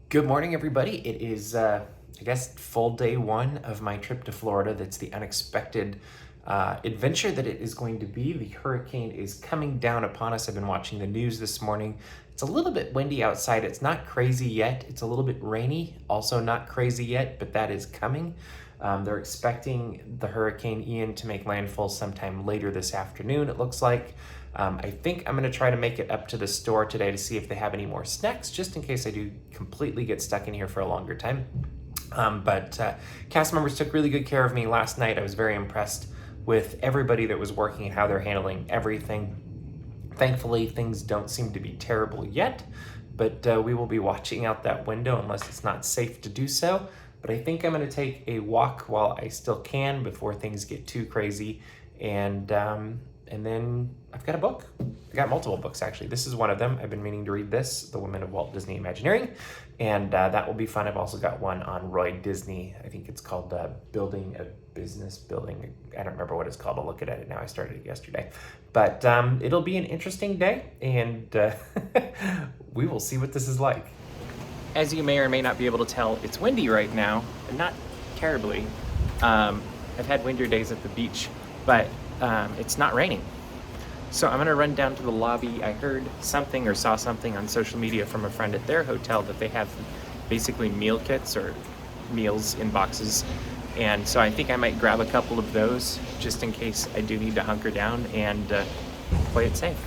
Good morning, everybody. It is, I guess, full day one of my trip to Florida. That's the unexpected adventure that it is going to be. The hurricane is coming down upon us. I've been watching the news this morning. It's a little bit windy outside. It's not crazy yet. It's a little bit rainy, also not crazy yet, but that is coming. They're expecting the Hurricane Ian to make landfall sometime later this afternoon, it looks like. I think I'm going to try to make it up to the store today to see if they have any more snacks, just in case I do completely get stuck in here for a longer time. But cast members took really good care of me last night. I was very impressed with everybody that was working and how they're handling everything. Thankfully, things don't seem to be terrible yet, but we will be watching out that window unless it's not safe to do so. But I think I'm going to take a walk while I still can before things get too crazy. And then I've got a book. I got multiple books, actually. This is one of them. I've been meaning to read this, The Women of Walt Disney Imagineering, and that will be fun. I've also got one on Roy Disney. I think it's called Building a Business Building. I don't remember what it's called. I'll look at it now. I started it yesterday. But it'll be an interesting day, and we will see what this is like. As you may or may not be able to tell, it's windy right now, and not terribly. I've had windier days at the beach, but it's not raining. So I'm gonna run down to the lobby. I heard something or saw something on social media from a friend at their hotel that they have basically meal kits or meals in boxes. And so I think I might grab a couple of those just in case I do need to hunker down and play it safe.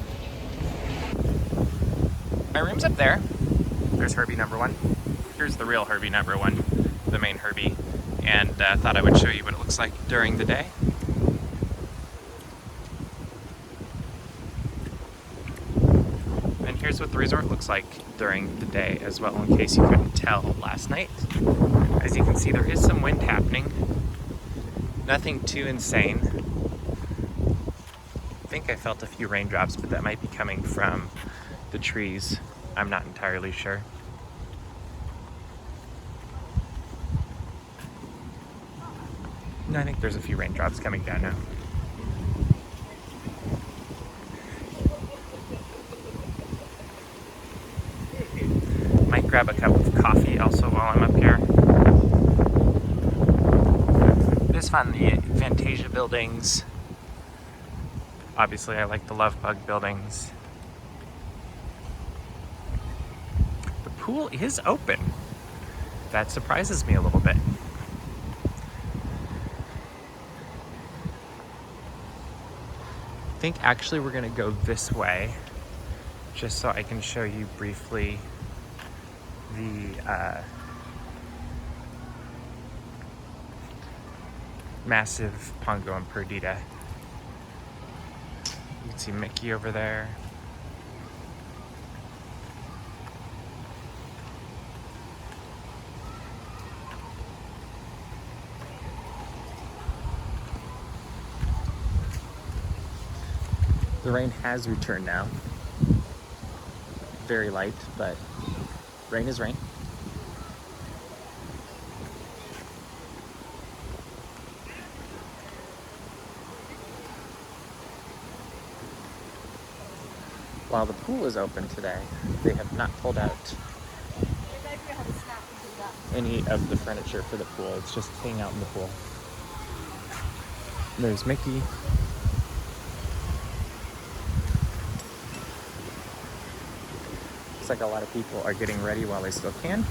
My room's up there. There's Herbie number one. Here's the real Herbie number one, the main Herbie. And thought I would show you what it looks like during the day. And here's what the resort looks like during the day as well, in case you couldn't tell last night. As you can see, there is some wind happening. Nothing too insane. I think I felt a few raindrops, but that might be coming from the trees. I'm not entirely sure. No, I think there's a few raindrops coming down now. Might grab a cup of coffee also while I'm up here. Just fun, the Fantasia buildings. Obviously, I like the Love Bug buildings. The pool is open. That surprises me a little bit. I think actually we're gonna go this way, just so I can show you briefly the massive Pongo and Perdita. You can see Mickey over there. The rain has returned now. Very light, but rain is rain. While the pool is open today, they have not pulled out any of the furniture for the pool. It's just hanging out in the pool. There's Mickey. Looks like a lot of people are getting ready while they still can.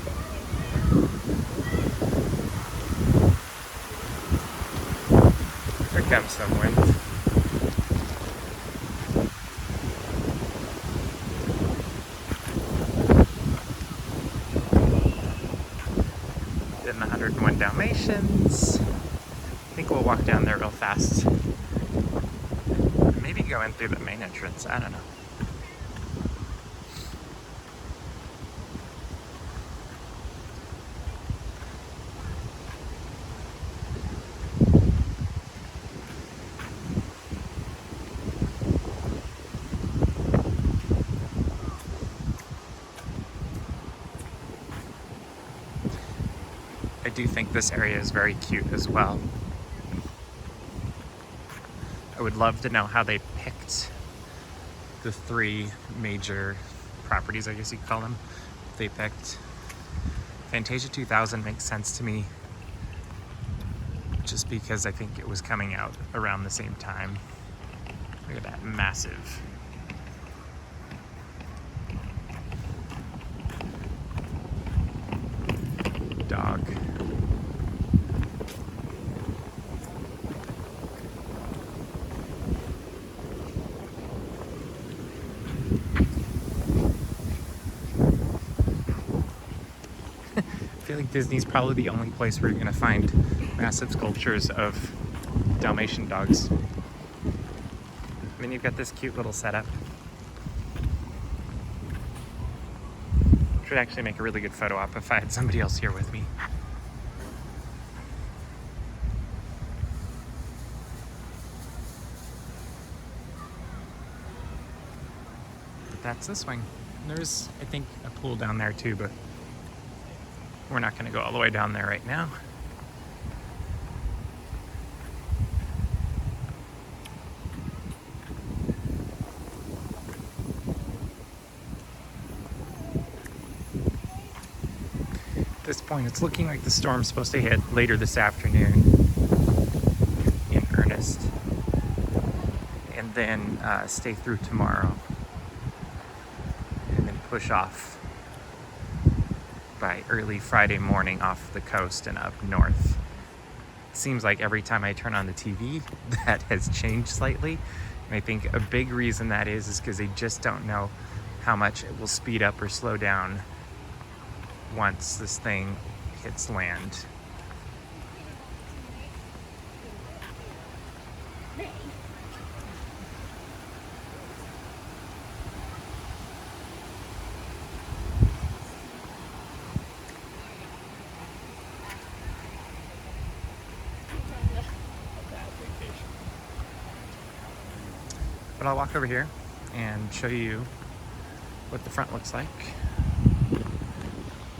Here comes some wind. Getting 101 Dalmatians. I think we'll walk down there real fast. Maybe go in through the main entrance. I don't know. I do think this area is very cute as well. I would love to know how they picked the three major properties, I guess you could call them, they picked. Fantasia 2000 makes sense to me just because I think it was coming out around the same time. Look at that massive dog. I feel like Disney's probably the only place where you're gonna find massive sculptures of Dalmatian dogs. And then you've got this cute little setup. Which would actually make a really good photo op if I had somebody else here with me. But that's the swing. There's, I think, a pool down there too, but we're not going to go all the way down there right now. At this point, it's looking like the storm's supposed to hit later this afternoon in earnest, and then stay through tomorrow, and then push off by early Friday morning off the coast and up north. It seems like every time I turn on the TV, that has changed slightly. And I think a big reason that is because they just don't know how much it will speed up or slow down once this thing hits land. But I'll walk over here and show you what the front looks like.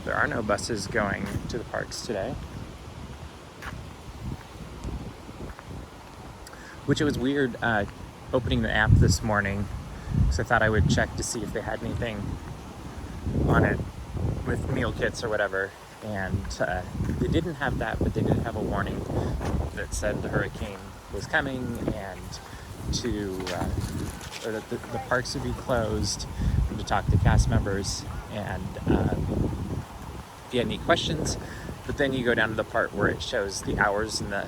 There are no buses going to the parks today, which it was weird opening the app this morning, because I thought I would check to see if they had anything on it with meal kits or whatever, and they didn't have that, but they did have a warning that said the hurricane was coming and or that the parks would be closed, and to talk to cast members, and if you had any questions. But then you go down to the part where it shows the hours and the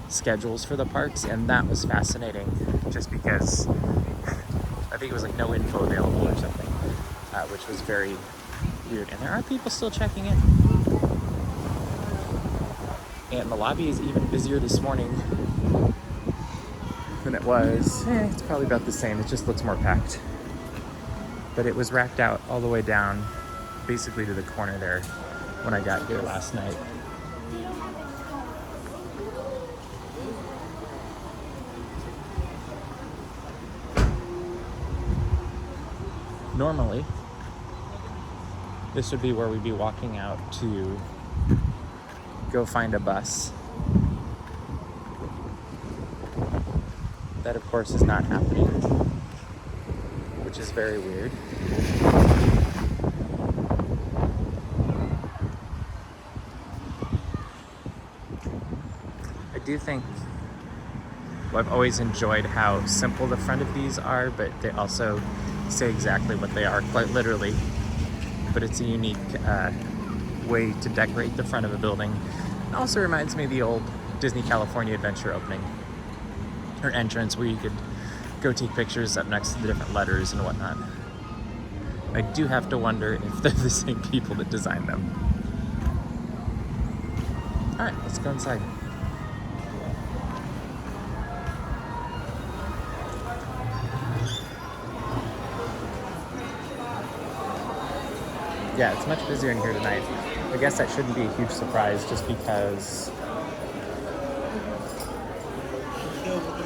schedules for the parks, and that was fascinating just because I think it was like no info available or something, which was very weird. And there are people still checking in, and the lobby is even busier this morning than it was. It's probably about the same, it just looks more packed, but it was racked out all the way down basically to the corner there when I got here last night. Normally this would be where we'd be walking out to go find a bus. That, of course, is not happening, which is very weird. I do think, well, I've always enjoyed how simple the front of these are, but they also say exactly what they are, quite literally. But it's a unique way to decorate the front of a building. It also reminds me of the old Disney California Adventure opening, or entrance, where you could go take pictures up next to the different letters and whatnot. I do have to wonder if they're the same people that designed them. All right, let's go inside. Yeah, it's much busier in here tonight. I guess that shouldn't be a huge surprise just because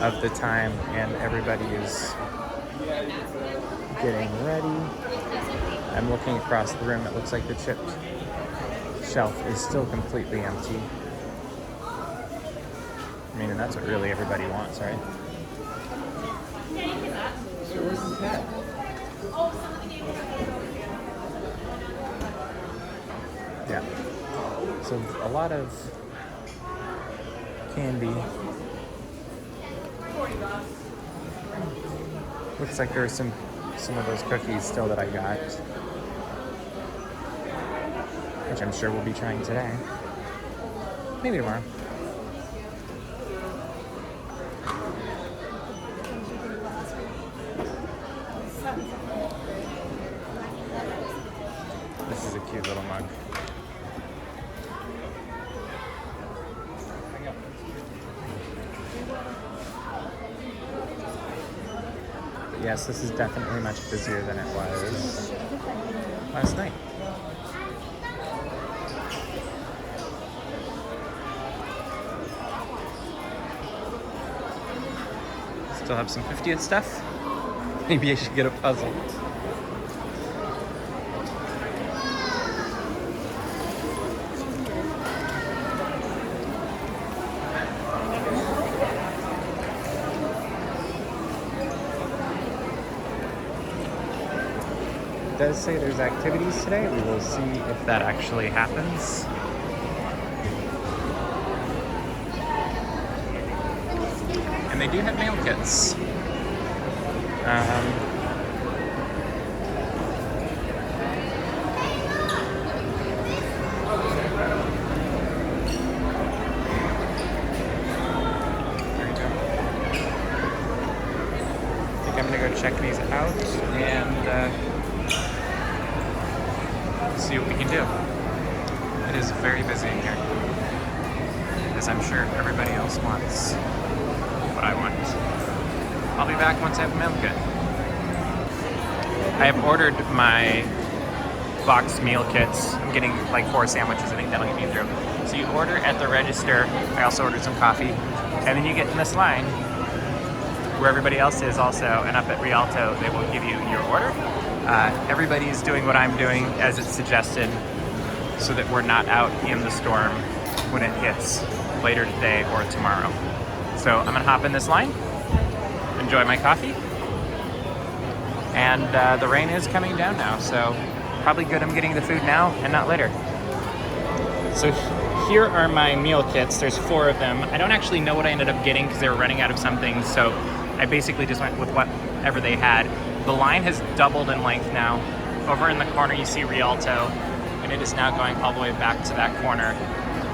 of the time, and everybody is getting ready. I'm looking across the room. It looks like the chipped shelf is still completely empty. I mean, and that's what really everybody wants, right? So where's the cat? Yeah. So a lot of candy. Looks like there's some of those cookies still that I got, which I'm sure we'll be trying today. Maybe tomorrow. This is a cute little mug. Yes, this is definitely much busier than it was last night. Still have some 50th stuff. Maybe I should get a puzzle. It does say there's activities today. We will see if that actually happens. And they do have mail kits. There you go. I think I'm gonna go check these out and see what we can do. It is very busy in here, as I'm sure everybody else wants what I want. I'll be back once I have a mail kit. I have ordered my boxed meal kits. I'm getting like 4 sandwiches. I think that'll get me through. So you order at the register. I also ordered some coffee. And then you get in this line where everybody else is also. And up at Rialto, they will give you your order. Everybody's doing what I'm doing as it's suggested so that we're not out in the storm when it hits later today or tomorrow. So I'm gonna hop in this line, enjoy my coffee, and the rain is coming down now, so probably good I'm getting the food now and not later. So here are my meal kits. There's 4 of them. I don't actually know what I ended up getting because they were running out of some things, so I basically just went with whatever they had. The line has doubled in length now. Over in the corner you see Rialto, and it is now going all the way back to that corner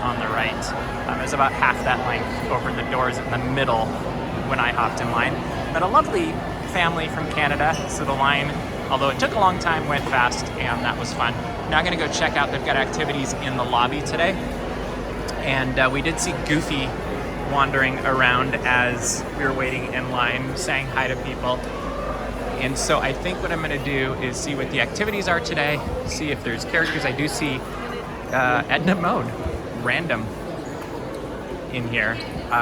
on the right. It's about half that length over the doors in the middle when I hopped in line. But a lovely family from Canada, so the line, although it took a long time, went fast, and that was fun. Now I'm gonna go check out, they've got activities in the lobby today. And we did see Goofy wandering around as we were waiting in line, saying hi to people. And so I think what I'm gonna do is see what the activities are today, see if there's characters. I do see Edna Mode, random, in here,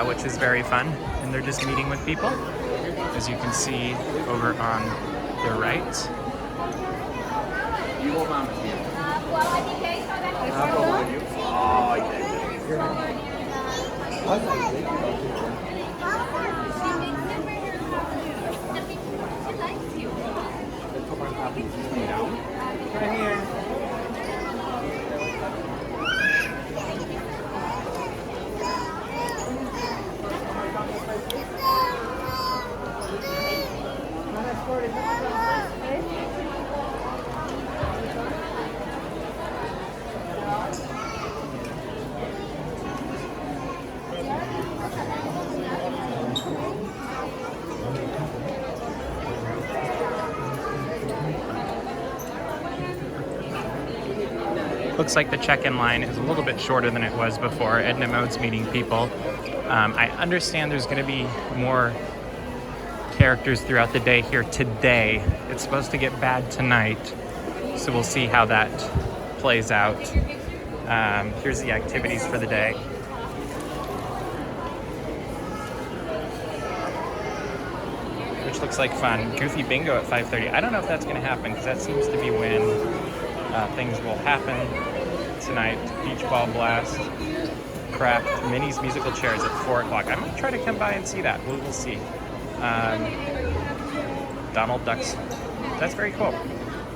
which is very fun. And they're just meeting with people, as you can see over on the right. Right here. Looks like the check-in line is a little bit shorter than it was before. Edna Mode's meeting people. I understand there's going to be more characters throughout the day here today. It's supposed to get bad tonight, so we'll see how that plays out. Here's the activities for the day. Which looks like fun. Goofy Bingo at 5:30. I don't know if that's going to happen, because that seems to be when things will happen tonight. Beach Ball Blast, Craft, Minnie's Musical Chairs at 4 o'clock. I might try to come by and see that. We'll see. Donald Duck's That's very cool.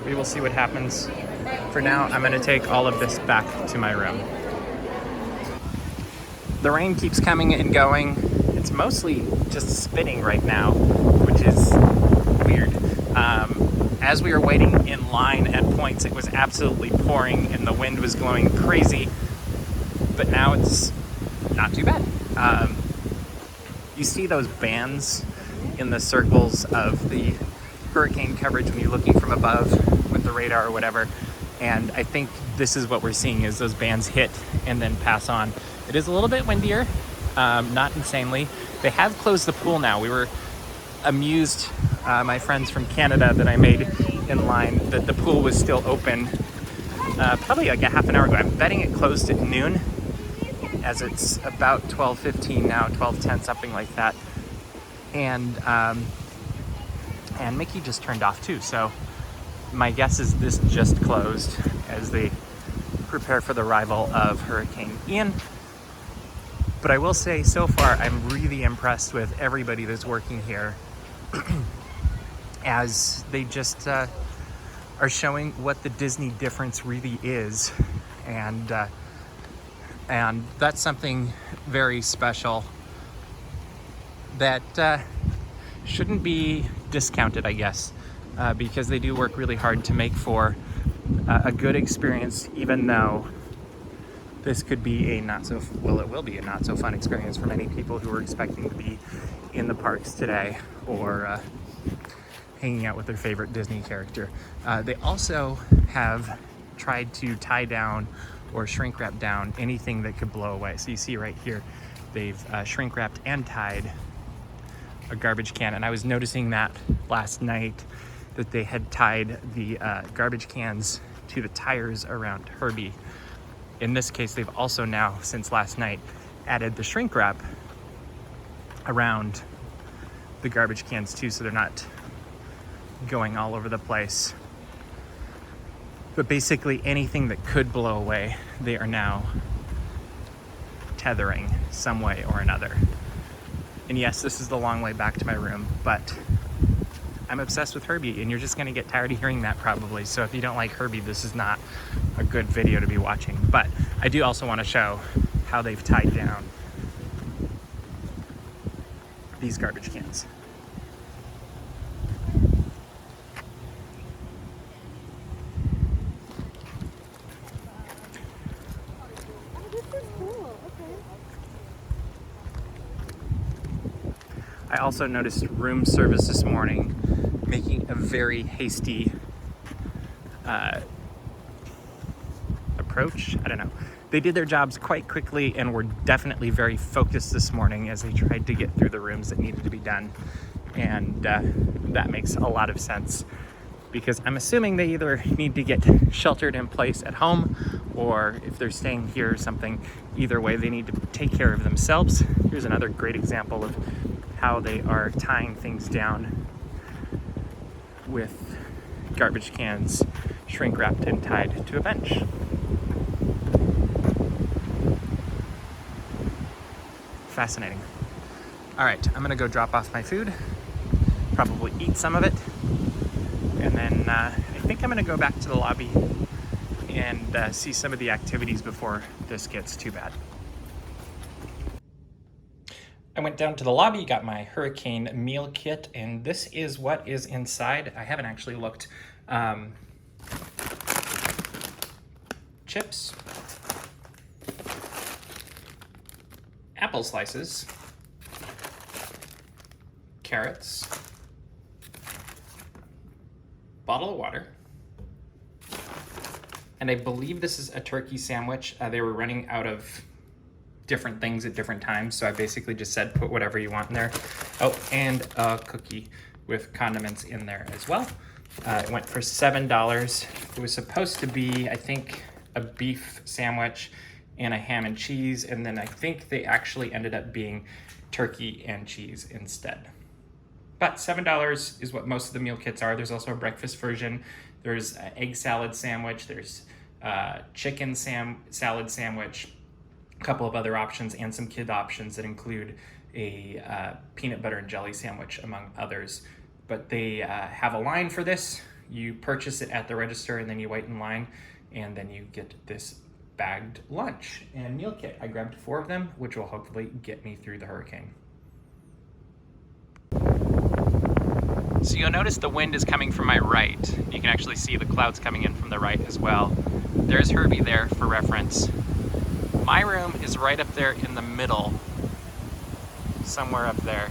We will see what happens. For now, I'm gonna take all of this back to my room. The rain keeps coming and going. It's mostly just spitting right now, which is weird. As we were waiting in line at points, it was absolutely pouring and the wind was blowing crazy, but now it's not too bad. You see those bands in the circles of the hurricane coverage when you're looking from above with the radar or whatever, and I think this is what we're seeing, is those bands hit and then pass on. It is a little bit windier, not insanely. They have closed the pool now. We were amused, my friends from Canada that I made in line, that the pool was still open probably like a half an hour ago. I'm betting it closed at noon, as it's about 12:15 now, 12:10, something like that. And Mickey just turned off too, so my guess is this just closed as they prepare for the arrival of Hurricane Ian. But I will say, so far, I'm really impressed with everybody that's working here as they just are showing what the Disney difference really is. And that's something very special that shouldn't be discounted, I guess, because they do work really hard to make for a good experience, even though this could be a it will be a not so fun experience for many people who are expecting to be in the parks today or hanging out with their favorite Disney character. They also have tried to tie down or shrink wrap down anything that could blow away. So you see right here, they've shrink wrapped and tied a garbage can, and I was noticing that last night, that they had tied the garbage cans to the tires around Herbie. In this case, they've also now, since last night, added the shrink wrap around the garbage cans too, so they're not going all over the place. But basically anything that could blow away, they are now tethering some way or another. And yes, this is the long way back to my room, but I'm obsessed with Herbie, and you're just gonna get tired of hearing that probably. So if you don't like Herbie, this is not a good video to be watching. But I do also wanna show how they've tied down these garbage cans. I also noticed room service this morning making a very hasty approach. I don't know. They did their jobs quite quickly and were definitely very focused this morning as they tried to get through the rooms that needed to be done. And that makes a lot of sense, because I'm assuming they either need to get sheltered in place at home, or if they're staying here or something, either way they need to take care of themselves. Here's another great example of how they are tying things down with garbage cans shrink wrapped and tied to a bench. Fascinating. All right, I'm gonna go drop off my food, probably eat some of it, and then I think I'm gonna go back to the lobby and see some of the activities before this gets too bad. I went down to the lobby, got my hurricane meal kit, and this is what is inside. I haven't actually looked. Chips, apple slices, carrots, bottle of water, and I believe this is a turkey sandwich. They were running out of different things at different times, so I basically just said put whatever you want in there. Oh, and a cookie with condiments in there as well. It went for $7. It was supposed to be, I think, a beef sandwich and a ham and cheese, and then I think they actually ended up being turkey and cheese instead. But $7 is what most of the meal kits are. There's also a breakfast version. There's an egg salad sandwich. There's chicken salad sandwich, a couple of other options, and some kid options that include a peanut butter and jelly sandwich, among others. but they have a line for this. You purchase it at the register and then you wait in line, and then you get this bagged lunch and meal kit. I grabbed 4 of them, which will hopefully get me through the hurricane. So you'll notice the wind is coming from my right. You can actually see the clouds coming in from the right as well. There's Herbie there for reference. My room is right up there in the middle, somewhere up there.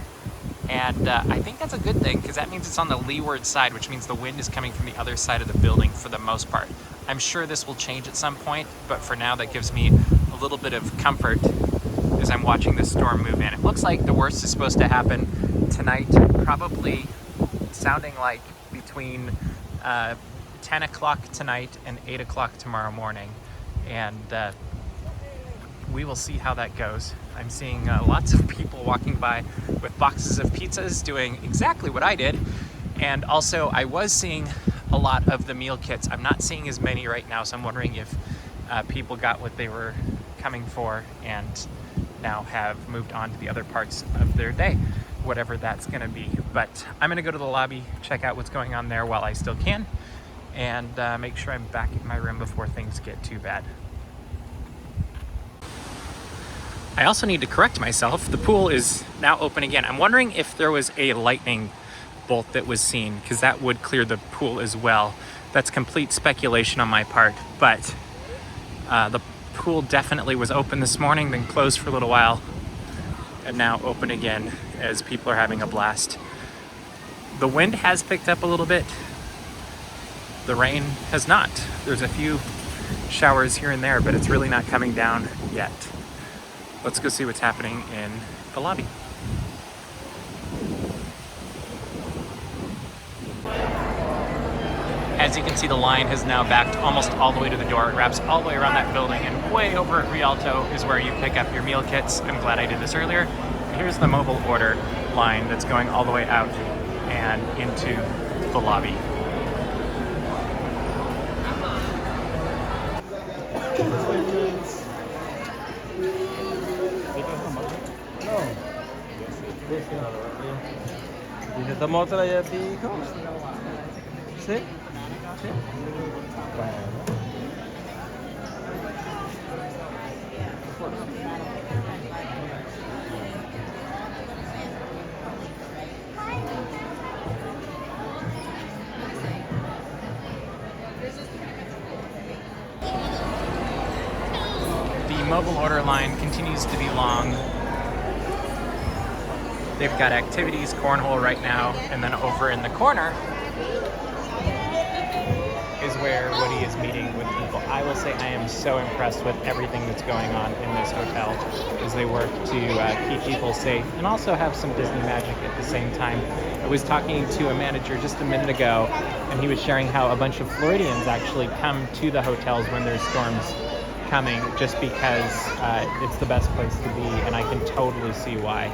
And I think that's a good thing, because that means it's on the leeward side, which means the wind is coming from the other side of the building for the most part. I'm sure this will change at some point, but for now that gives me a little bit of comfort as I'm watching this storm move in. It looks like the worst is supposed to happen tonight, probably sounding like between 10 o'clock tonight and 8 o'clock tomorrow morning. And we will see how that goes. I'm seeing lots of people walking by with boxes of pizzas doing exactly what I did. And also I was seeing a lot of the meal kits. I'm not seeing as many right now, so I'm wondering if people got what they were coming for and now have moved on to the other parts of their day, whatever that's gonna be. But I'm gonna go to the lobby, check out what's going on there while I still can, and make sure I'm back in my room before things get too bad. I also need to correct myself. The pool is now open again. I'm wondering if there was a lightning bolt that was seen, because that would clear the pool as well. That's complete speculation on my part, but the pool definitely was open this morning, then closed for a little while, and now open again as people are having a blast. The wind has picked up a little bit. The rain has not. There's a few showers here and there, but it's really not coming down yet. Let's go see what's happening in the lobby. As you can see, the line has now backed almost all the way to the door. It wraps all the way around that building, and way over at Rialto is where you pick up your meal kits. I'm glad I did this earlier. Here's the mobile order line that's going all the way out and into the lobby. ¿Necesitamos otra ya, hijo? ¿Sí? ¿Sí? The mobile order line continues to be long. They've got activities, cornhole right now, and then over in the corner is where Woody is meeting with people. I will say I am so impressed with everything that's going on in this hotel as they work to keep people safe and also have some Disney magic at the same time. I was talking to a manager just a minute ago, and he was sharing how a bunch of Floridians actually come to the hotels when there's storms coming, just because it's the best place to be, and I can totally see why.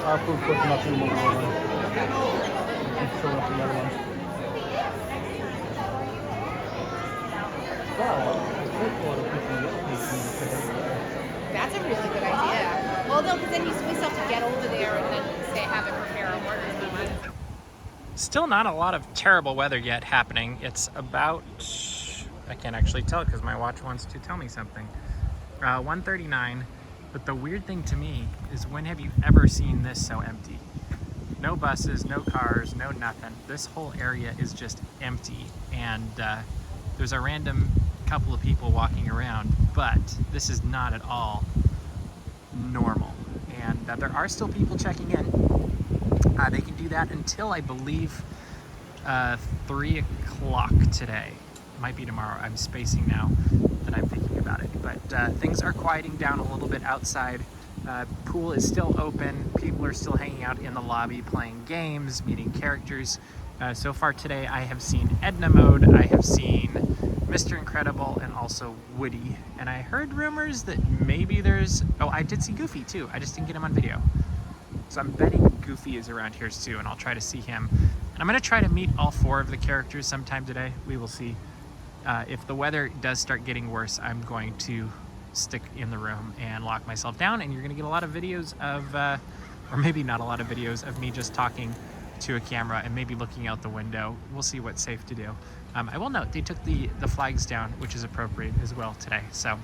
Our food cooking up in the morning. Keep showing up the other one. That's a really good idea. Well, no, because then we still have to get over there and then say have it prepare our orders. Still not a lot of terrible weather yet happening. It's about, I can't actually tell because my watch wants to tell me something. 1:39. But the weird thing to me is, when have you ever seen this so empty? No buses, no cars, no nothing. This whole area is just empty, and there's a random couple of people walking around, but this is not at all normal. And there are still people checking in. They can do that until, I believe, 3 o'clock today. It might be tomorrow. I'm spacing now that I'm thinking about it. But things are quieting down a little bit outside. Pool is still open. People are still hanging out in the lobby playing games, meeting characters. So far today, I have seen Edna Mode, I have seen Mr. Incredible, and also Woody. And I heard rumors that maybe there's... Oh, I did see Goofy too. I just didn't get him on video. So I'm betting Goofy is around here too, and I'll try to see him. And I'm going to try to meet all 4 of the characters sometime today. We will see. If the weather does start getting worse, I'm going to stick in the room and lock myself down, and you're going to get a lot of videos of, or maybe not a lot of videos of me just talking to a camera and maybe looking out the window. We'll see what's safe to do. I will note they took the flags down, which is appropriate as well today. So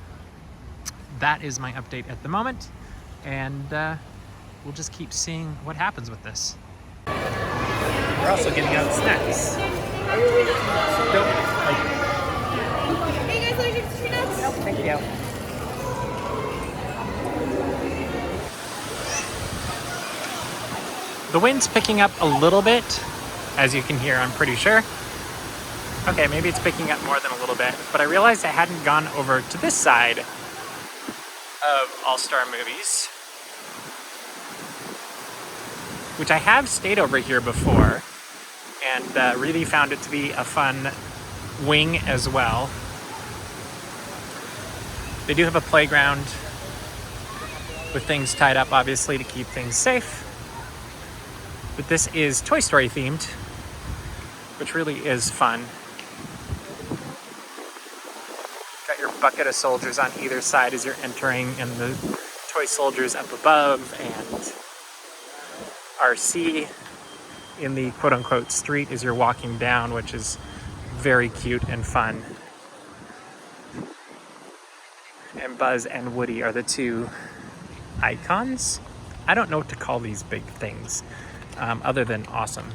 that is my update at the moment, and we'll just keep seeing what happens with this. We're also getting out snacks. Hey guys, want to get some nuts? Nope, thank you. The wind's picking up a little bit, as you can hear, I'm pretty sure. Okay, maybe it's picking up more than a little bit, but I realized I hadn't gone over to this side of All-Star Movies, which I have stayed over here before, and really found it to be a fun wing as well. They do have a playground with things tied up, obviously, to keep things safe. But this is Toy Story themed, which really is fun. Got your bucket of soldiers on either side as you're entering, and the toy soldiers up above, and RC in the quote-unquote street as you're walking down, which is very cute and fun. And Buzz and Woody are the 2 icons. I don't know what to call these big things. Other than awesome.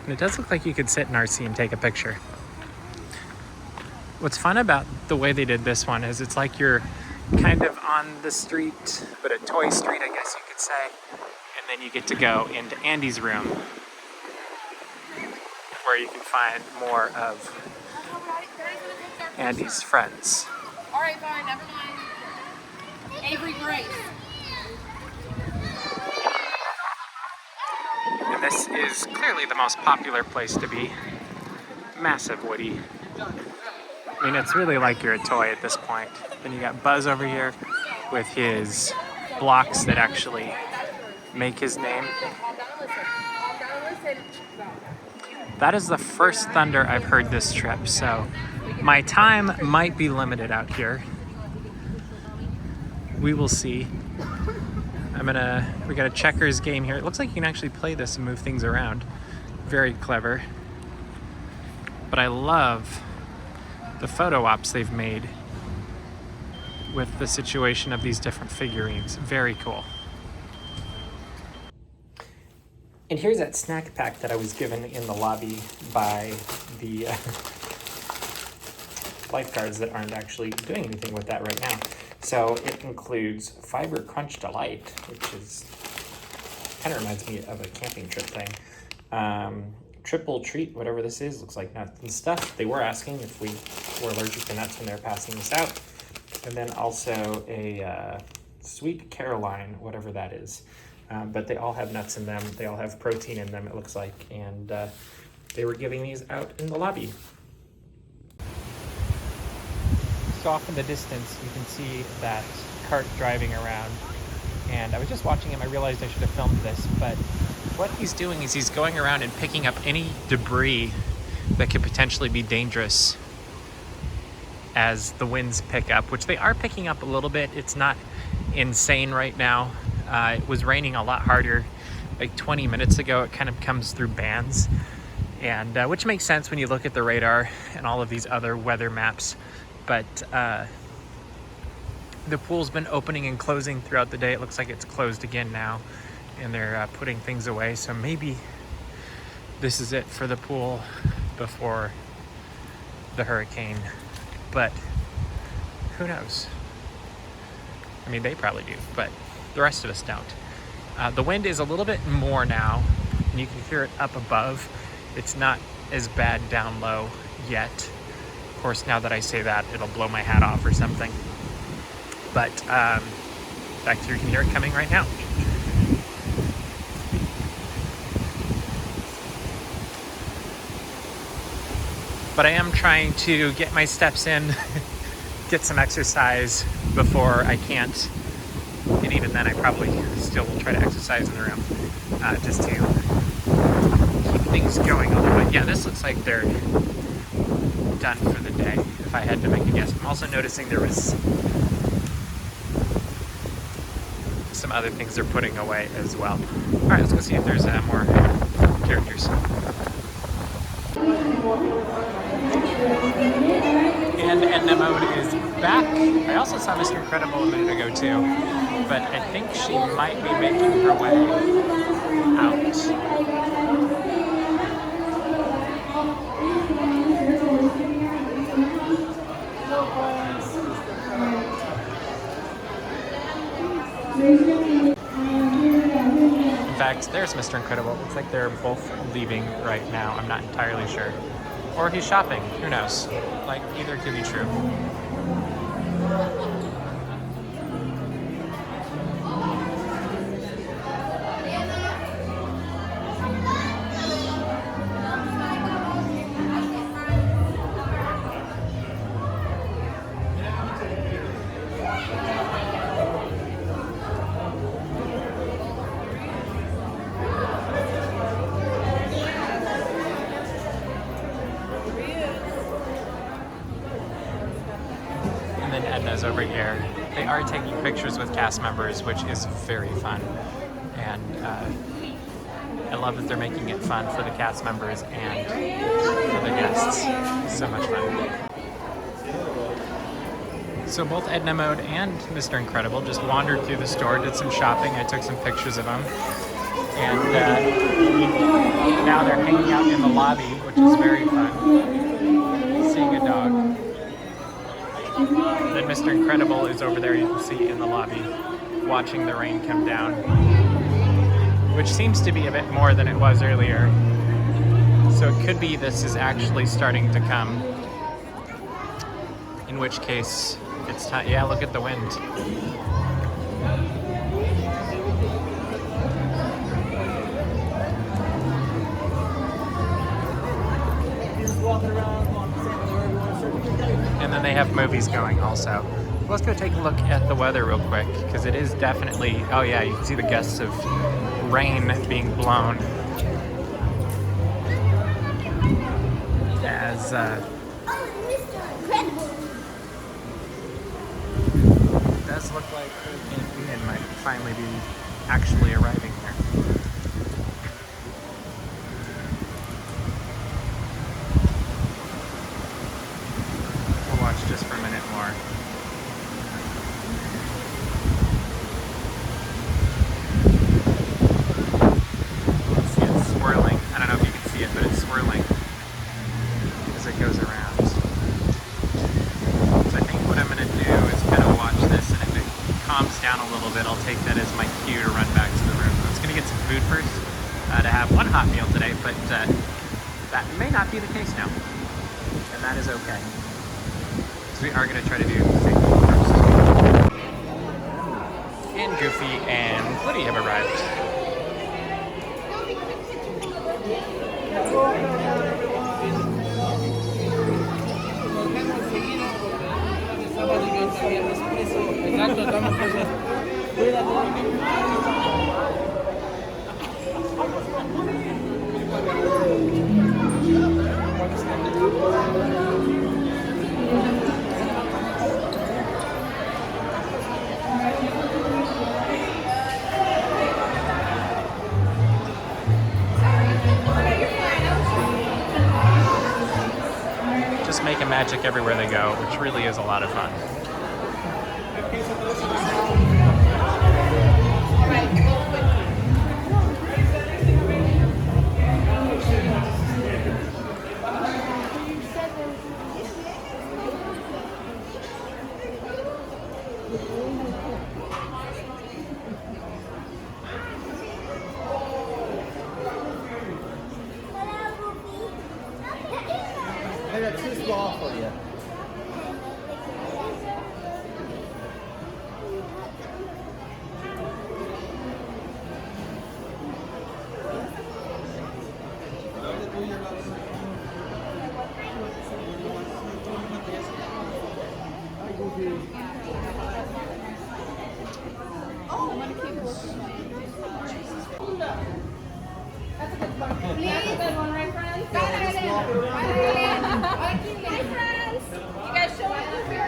And it does look like you could sit in RC and take a picture. What's fun about the way they did this one is it's like you're kind of on the street, but a toy street, I guess you could say. And then you get to go into Andy's room, where you can find more of Andy's friends. All right, fine, never mind. Avery Grace. And this is clearly the most popular place to be. Massive Woody. I mean, it's really like you're a toy at this point. Then you got Buzz over here with his blocks that actually make his name. That is the first thunder I've heard this trip, so my time might be limited out here. We will see. We got a checkers game here. It looks like you can actually play this and move things around. Very clever. But I love the photo ops they've made with the situation of these different figurines. Very cool. And here's that snack pack that I was given in the lobby by the lifeguards that aren't actually doing anything with that right now. So it includes Fiber Crunch Delight, which is kind of reminds me of a camping trip thing. Triple Treat, whatever this is, looks like nuts and stuff. They were asking if we were allergic to nuts when they were passing this out. And then also a Sweet Caroline, whatever that is. But they all have nuts in them. They all have protein in them, it looks like. And they were giving these out in the lobby. So off in the distance, you can see that cart driving around. And I was just watching him. I realized I should have filmed this. But what he's doing is he's going around and picking up any debris that could potentially be dangerous as the winds pick up, which they are picking up a little bit. It's not insane right now. It was raining a lot harder like 20 minutes ago. It kind of comes through bands, and which makes sense when you look at the radar and all of these other weather maps. But the pool's been opening and closing throughout the day. It looks like it's closed again now. and they're putting things away. So maybe this is it for the pool before the hurricane, but who knows? I mean, they probably do, but the rest of us don't. The wind is a little bit more now, and you can hear it up above. It's not as bad down low yet. Of course, now that I say that, it'll blow my hat off or something. But back here, you can hear it coming right now. But I am trying to get my steps in, get some exercise before I can't. And even then, I probably still will try to exercise in the room, just to keep things going a little bit. Yeah, this looks like they're done for the day, if I had to make a guess. I'm also noticing there was some other things they're putting away as well. All right, let's go see if there's more characters. And Edna Mode is back. I also saw Mr. Incredible a minute ago too, but I think she might be making her way out. In fact, there's Mr. Incredible. Looks like they're both leaving right now. I'm not entirely sure. Or he's shopping. Who knows? Like, either could be true. Edna's over here. They are taking pictures with cast members, which is very fun. And I love that they're making it fun for the cast members and for the guests. So much fun. So both Edna Mode and Mr. Incredible just wandered through the store, did some shopping. I took some pictures of them. And now they're hanging out in the lobby, which is very fun. Seeing a dog. Then Mr. Incredible is over there, you can see in the lobby, watching the rain come down, which seems to be a bit more than it was earlier. So it could be this is actually starting to come, in which case it's time. Yeah, look at the wind. And then they have movies going also. Let's go take a look at the weather real quick, because it is definitely, oh yeah, you can see the gusts of rain being blown. As it does look like Hurricane Ian might finally be actually arriving here. Just for a minute more. See it swirling. I don't know if you can see it, but it's swirling as it goes around. So I think what I'm going to do is kind of watch this, and if it calms down a little bit, I'll take that as my cue to run back to the room. I was going to get some food first to have one hot meal today, but that may not be the case now, and that is okay. So we are going to try to do safety first. And Goofy and Woody have arrived. Just making magic everywhere they go, which really is a lot of fun. too small for you. Please. Good one, right, friends? Bye, friends. You guys show up with your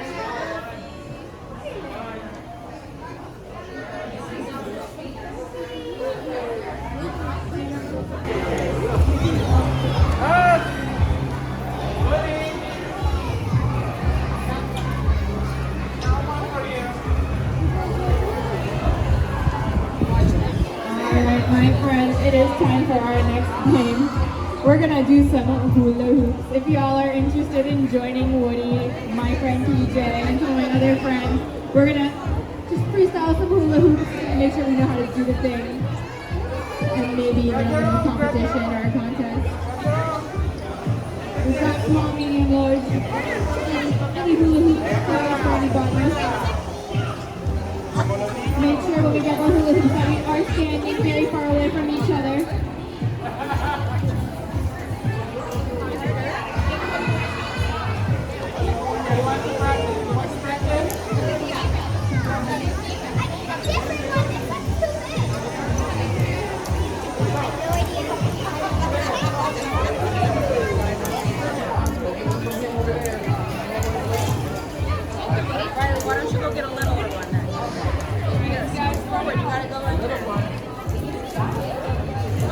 Alright, my friends, it is time for our next game. We're gonna do some hula hoops. If y'all are interested in joining Woody, my friend PJ, and some of my other friends, we're gonna just freestyle some hula hoops and make sure we know how to do the thing. And maybe even win a competition or a contest. We've got small, medium, large, and any hula hoops for anybody. Make sure when we get the hula hoops that we are standing very far away from each other. Why don't you go get a littler one then? You gotta go forward, you gotta go in there.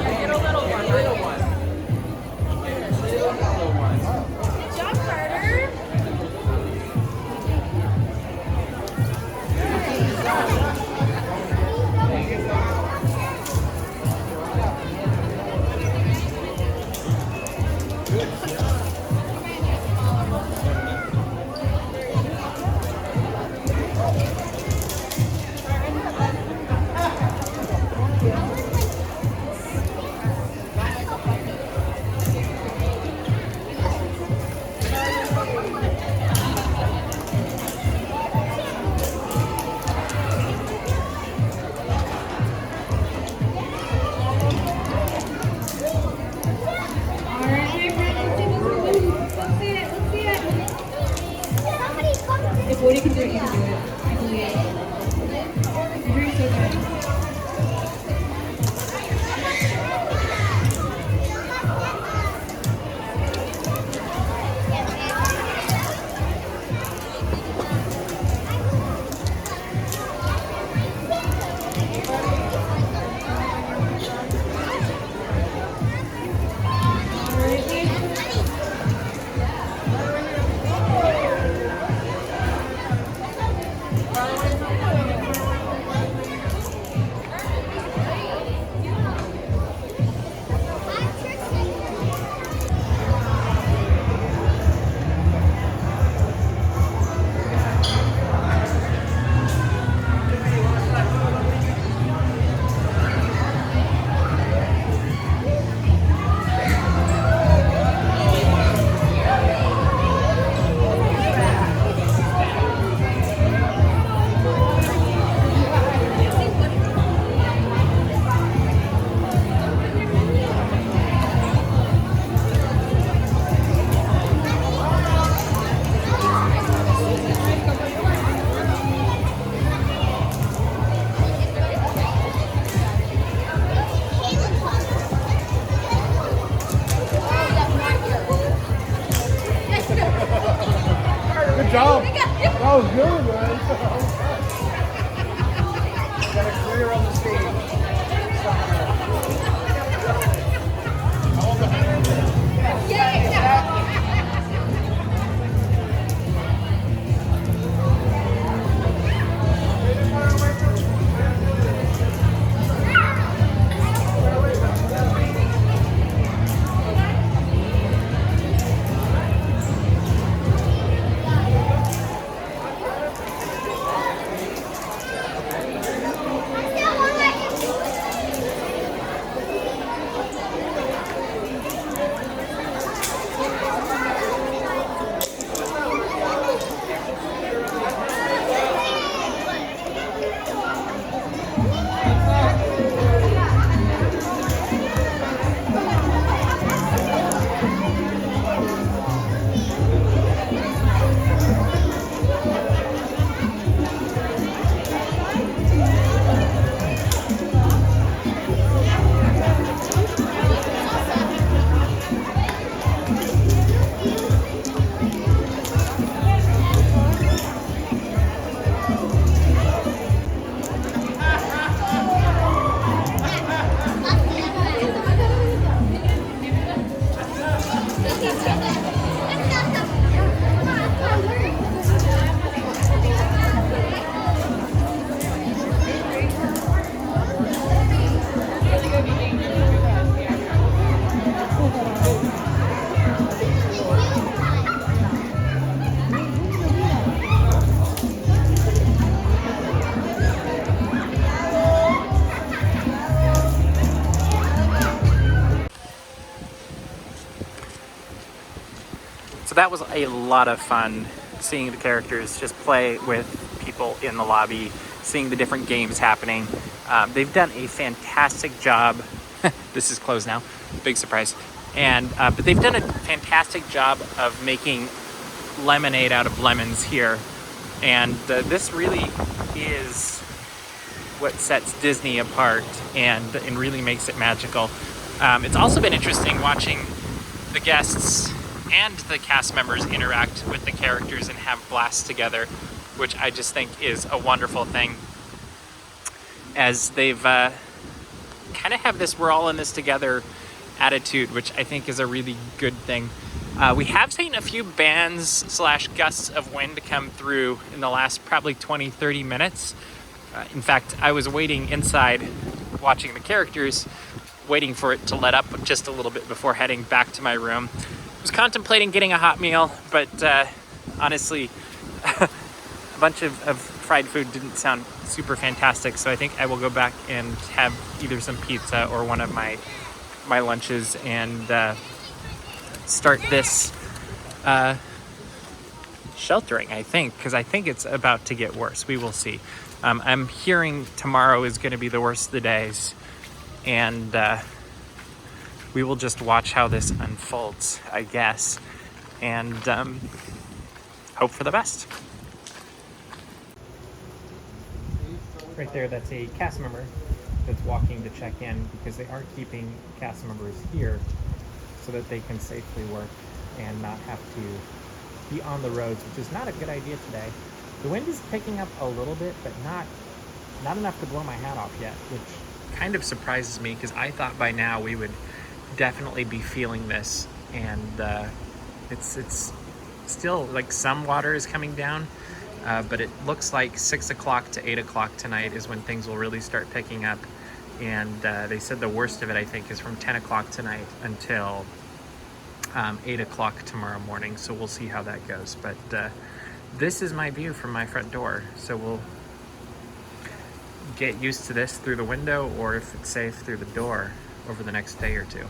Yeah, get a little one. Little one. Good job, Carter. If Woody can do it, you can do it. I believe it. You're doing so good. Good job. That was good, man. Got a clear on the stage. So that was a lot of fun, seeing the characters just play with people in the lobby, seeing the different games happening. They've done a fantastic job. This is closed now, big surprise. And but they've done a fantastic job of making lemonade out of lemons here. And this really is what sets Disney apart and really makes it magical. It's also been interesting watching the guests and the cast members interact with the characters and have blasts together, which I just think is a wonderful thing, as they've kind of have this we're all in this together attitude, which I think is a really good thing. We have seen a few bands / gusts of wind come through in the last probably 20-30 minutes. In fact, I was waiting inside watching the characters, waiting for it to let up just a little bit before heading back to my room. I was contemplating getting a hot meal, but honestly, a bunch of fried food didn't sound super fantastic, so I think I will go back and have either some pizza or one of my lunches and start this sheltering, I think, because I think it's about to get worse. We will see. I'm hearing tomorrow is going to be the worst of the days, and we will just watch how this unfolds, I guess, and hope for the best. Right there, that's a cast member that's walking to check in, because they are keeping cast members here so that they can safely work and not have to be on the roads, which is not a good idea today. The wind is picking up a little bit, but not enough to blow my hat off yet, which kind of surprises me, because I thought by now we would definitely be feeling this. And it's still like some water is coming down, but it looks like 6 o'clock to 8 o'clock tonight is when things will really start picking up. And they said the worst of it, I think, is from 10 o'clock tonight until 8 o'clock tomorrow morning. So we'll see how that goes. But this is my view from my front door. So we'll get used to this through the window, or if it's safe, through the door over the next day or two.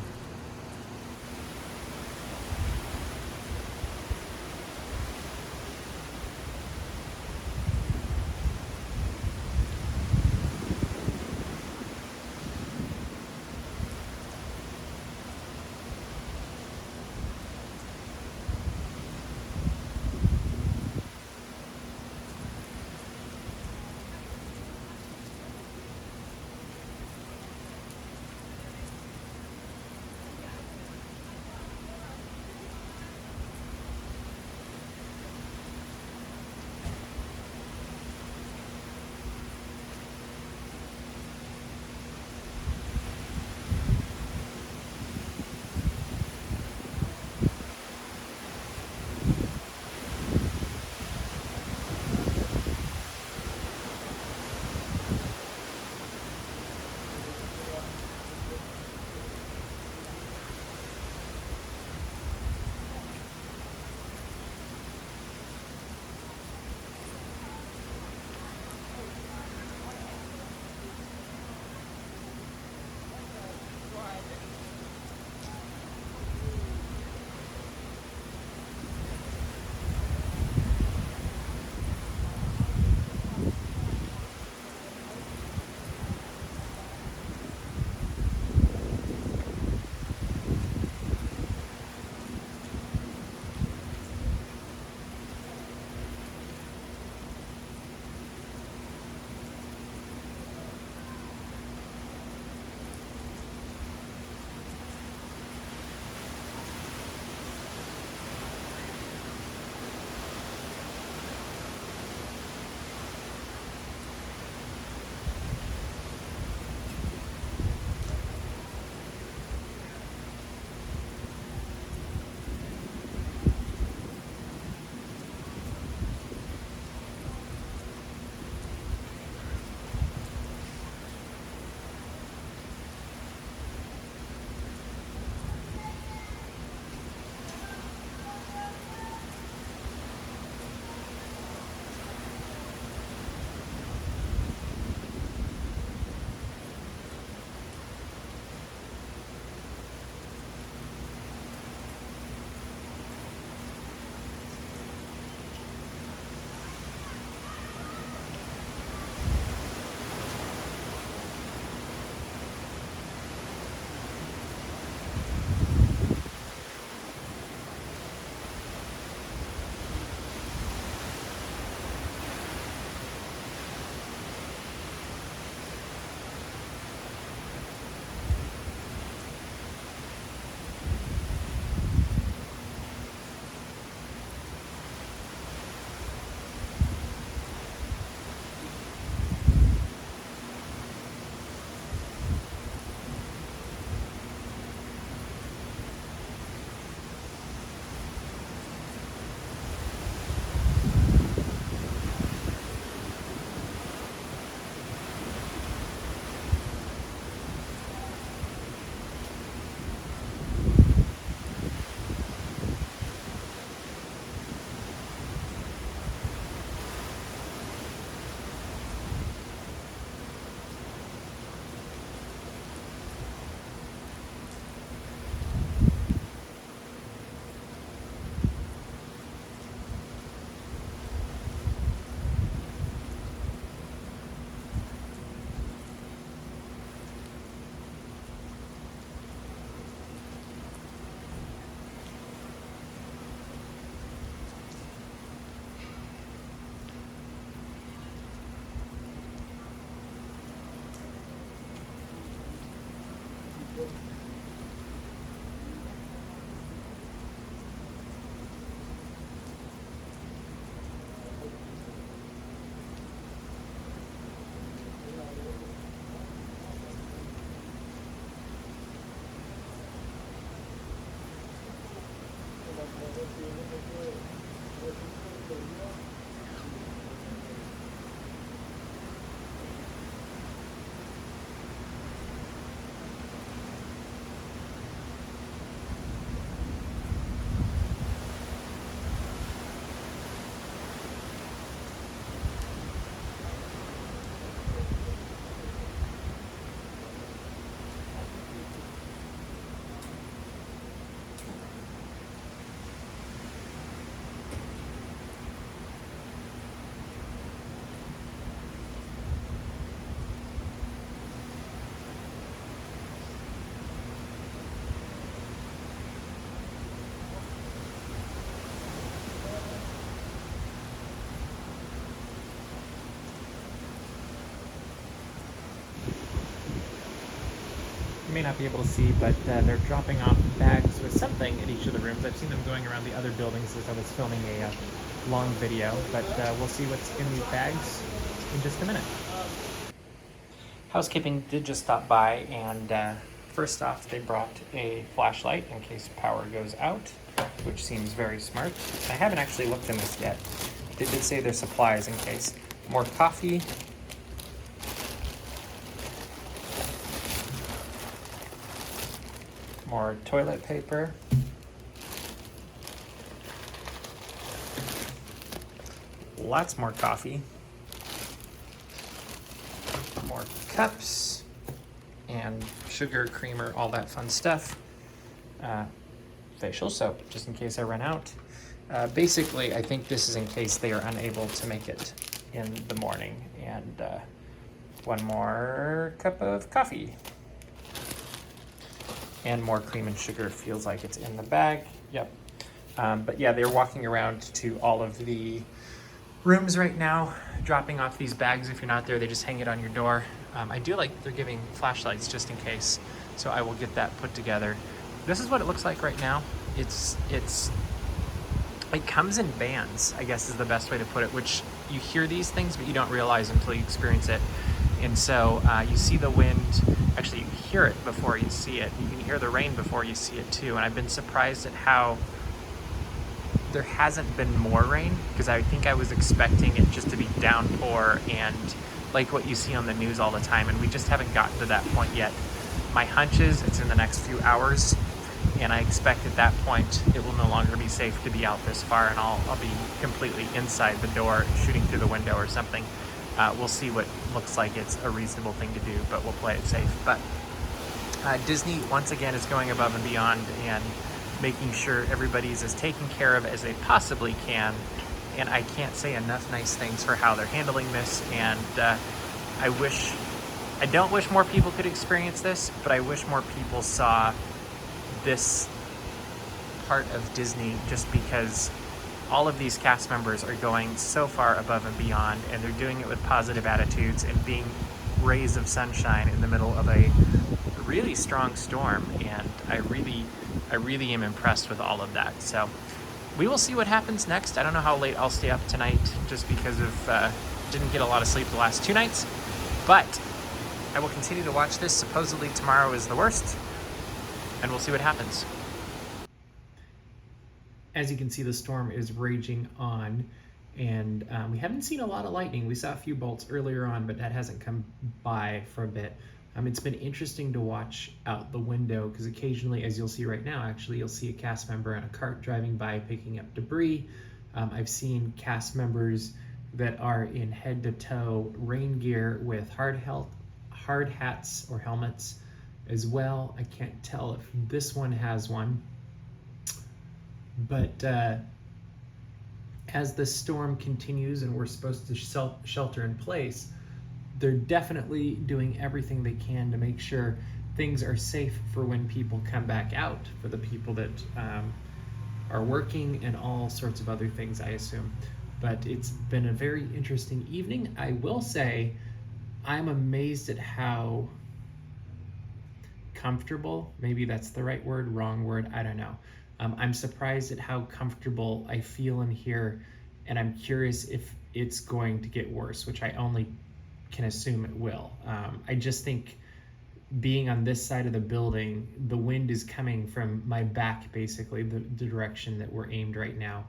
You may not be able to see, but they're dropping off bags with something at each of the rooms. I've seen them going around the other buildings as I was filming a long video, but we'll see what's in these bags in just a minute. Housekeeping did just stop by, and first off, they brought a flashlight in case power goes out, which seems very smart. I haven't actually looked in this yet. They did say there's supplies in case. More coffee. More toilet paper. Lots more coffee. More cups and sugar, creamer, all that fun stuff. Facial soap, just in case I run out. Basically, I think this is in case they are unable to make it in the morning. And one more cup of coffee. And more cream and sugar, feels like it's in the bag. Yep. But yeah, they're walking around to all of the rooms right now, dropping off these bags. If you're not there, they just hang it on your door. I do like they're giving flashlights just in case, so I will get that put together. This is what it looks like right now. It comes in bands, I guess is the best way to put it, which you hear these things, but you don't realize until you experience it. And so you see the wind, actually you hear it before you see it. You can hear the rain before you see it too. And I've been surprised at how there hasn't been more rain, because I think I was expecting it just to be downpour and like what you see on the news all the time, and we just haven't gotten to that point yet. My hunch is it's in the next few hours, and I expect at that point it will no longer be safe to be out this far, and I'll be completely inside the door shooting through the window or something. We'll see what looks like it's a reasonable thing to do, but we'll play it safe. But Disney once again is going above and beyond and making sure everybody's as taken care of as they possibly can. And I can't say enough nice things for how they're handling this. And I don't wish more people could experience this, but I wish more people saw this part of Disney, just because all of these cast members are going so far above and beyond, and they're doing it with positive attitudes and being rays of sunshine in the middle of a really strong storm. And I really am impressed with all of that. So we will see what happens next. I don't know how late I'll stay up tonight, just because of didn't get a lot of sleep the last 2 nights, but I will continue to watch this. Supposedly tomorrow is the worst, and we'll see what happens. As you can see, the storm is raging on, and we haven't seen a lot of lightning. We saw a few bolts earlier on, but that hasn't come by for a bit. It's been interesting to watch out the window, because occasionally, as you'll see right now, actually, you'll see a cast member on a cart driving by picking up debris. I've seen cast members that are in head-to-toe rain gear with hard hats or helmets as well. I can't tell if this one has one. But as the storm continues and we're supposed to shelter in place, they're definitely doing everything they can to make sure things are safe for when people come back out, for the people that are working and all sorts of other things, I assume. But it's been a very interesting evening. I will say I'm amazed at how comfortable, maybe that's the right word, wrong word, I don't know. I'm surprised at how comfortable I feel in here, and I'm curious if it's going to get worse, which I only can assume it will. I just think being on this side of the building, the wind is coming from my back, basically, the direction that we're aimed right now.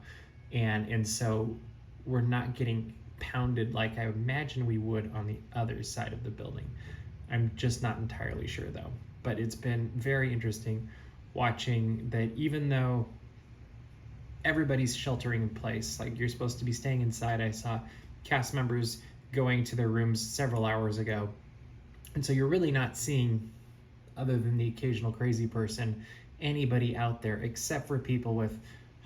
And so we're not getting pounded like I imagine we would on the other side of the building. I'm just not entirely sure though. But it's been very interesting watching that even though everybody's sheltering in place, like you're supposed to be staying inside. I saw cast members going to their rooms several hours ago. And so you're really not seeing, other than the occasional crazy person, anybody out there except for people with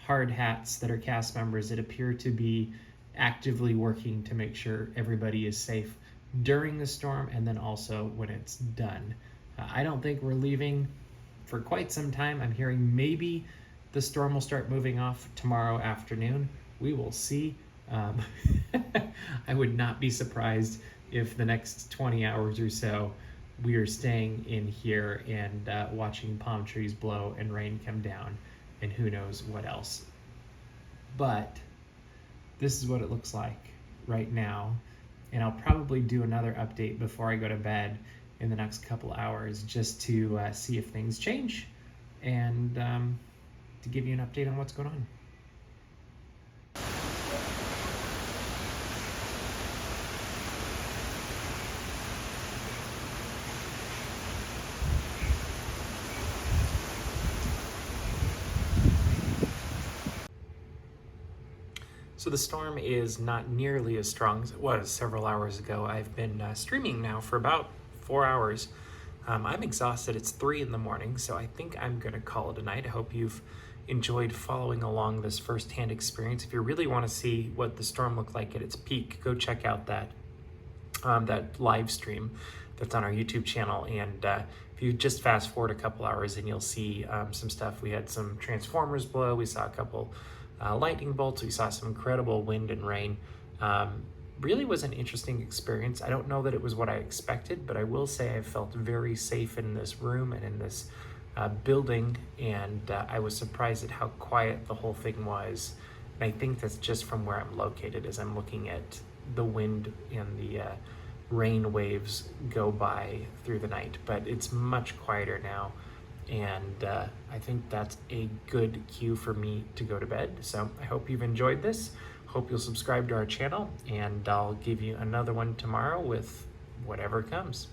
hard hats that are cast members that appear to be actively working to make sure everybody is safe during the storm and then also when it's done. I don't think we're leaving for quite some time. I'm hearing maybe the storm will start moving off tomorrow afternoon. We will see. I would not be surprised if the next 20 hours or so we are staying in here and watching palm trees blow and rain come down and who knows what else. But this is what it looks like right now. And I'll probably do another update before I go to bed in the next couple hours just to see if things change and to give you an update on what's going on. So the storm is not nearly as strong as it was several hours ago. I've been streaming now for about 4 hours. I'm exhausted. It's 3 in the morning, so I think I'm going to call it a night. I hope you've enjoyed following along this firsthand experience. If you really want to see what the storm looked like at its peak, go check out that live stream that's on our YouTube channel. And if you just fast forward a couple hours, and you'll see some stuff. We had some transformers blow. We saw a couple lightning bolts. We saw some incredible wind and rain. Really was an interesting experience. I don't know that it was what I expected, but I will say I felt very safe in this room and in this building, and I was surprised at how quiet the whole thing was. And I think that's just from where I'm located, as I'm looking at the wind and the rain waves go by through the night. But it's much quieter now, and I think that's a good cue for me to go to bed. So I hope you've enjoyed this. Hope you'll subscribe to our channel, and I'll give you another one tomorrow with whatever comes.